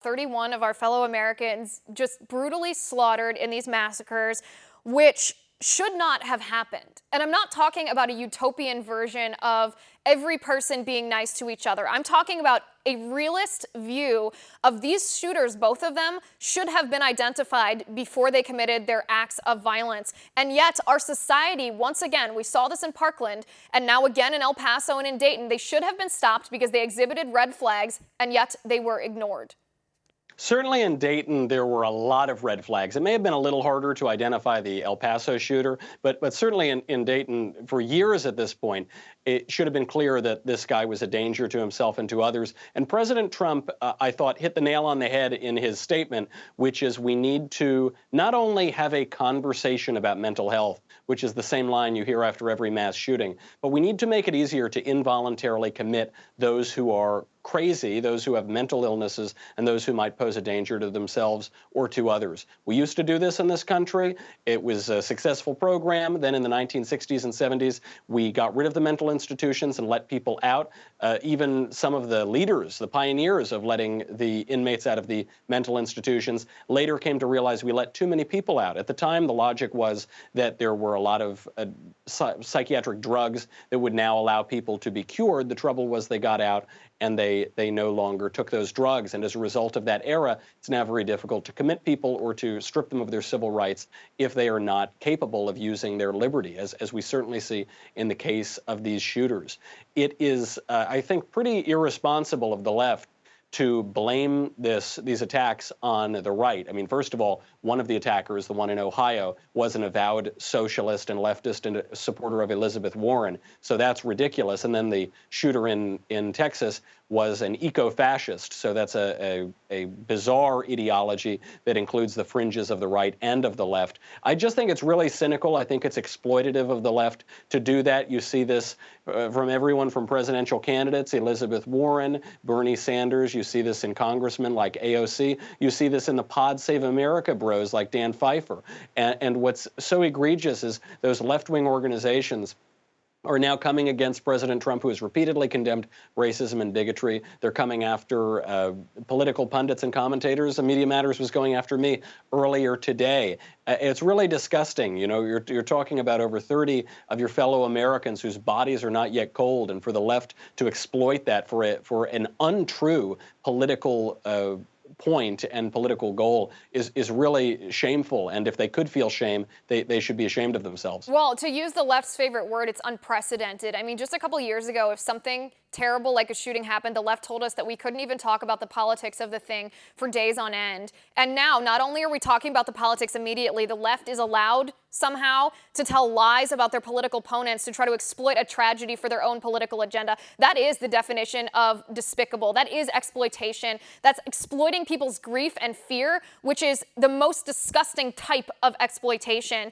31 of our fellow Americans just brutally slaughtered in these massacres, which should not have happened. And I'm not talking about a utopian version of every person being nice to each other. I'm talking about a realist view of these shooters. Both of them should have been identified before they committed their acts of violence. And yet our society, once again, we saw this in Parkland and now again in El Paso and in Dayton, they should have been stopped because they exhibited red flags, and yet they were ignored. Certainly in Dayton, there were a lot of red flags. It may have been a little harder to identify the El Paso shooter, but certainly in Dayton, for years at this point, it should have been clear that this guy was a danger to himself and to others. And President Trump, I thought, hit the nail on the head in his statement, which is we need to not only have a conversation about mental health, which is the same line you hear after every mass shooting, but we need to make it easier to involuntarily commit those who are crazy, those who have mental illnesses, and those who might pose a danger to themselves or to others. We used to do this in this country. It was a successful program. Then in the 1960s and 70s, we got rid of the mental institutions and let people out. Even some of the leaders, the pioneers of letting the inmates out of the mental institutions, later came to realize we let too many people out. At the time, the logic was that there were a lot of psychiatric drugs that would now allow people to be cured. The trouble was they got out and they no longer took those drugs. And as a result of that era, it's now very difficult to commit people or to strip them of their civil rights if they are not capable of using their liberty, as we certainly see in the case of these shooters. It is, I think, pretty irresponsible of the left to blame these attacks on the right. I mean, first of all, one of the attackers, the one in Ohio, was an avowed socialist and leftist and a supporter of Elizabeth Warren. So that's ridiculous. And then the shooter in Texas was an eco-fascist. So that's a bizarre ideology that includes the fringes of the right and of the left. I just think it's really cynical. I think it's exploitative of the left to do that. You see this from everyone from presidential candidates, Elizabeth Warren, Bernie Sanders. You see this in congressmen like AOC. You see this in the Pod Save America bros like Dan Pfeiffer. And what's so egregious is those left-wing organizations are now coming against President Trump, who has repeatedly condemned racism and bigotry. They're coming after political pundits and commentators. Media Matters was going after me earlier today. It's really disgusting. You know, you're talking about over 30 of your fellow Americans whose bodies are not yet cold, and for the left to exploit that for an untrue political point and political goal is really shameful. And if they could feel shame, they should be ashamed of themselves. Well, to use the left's favorite word, it's unprecedented. I mean, just a couple years ago, if something terrible like a shooting happened, the left told us that we couldn't even talk about the politics of the thing for days on end. And now, not only are we talking about the politics immediately, the left is allowed somehow to tell lies about their political opponents to try to exploit a tragedy for their own political agenda. That is the definition of despicable. That is exploitation. That's exploiting people's grief and fear, which is the most disgusting type of exploitation.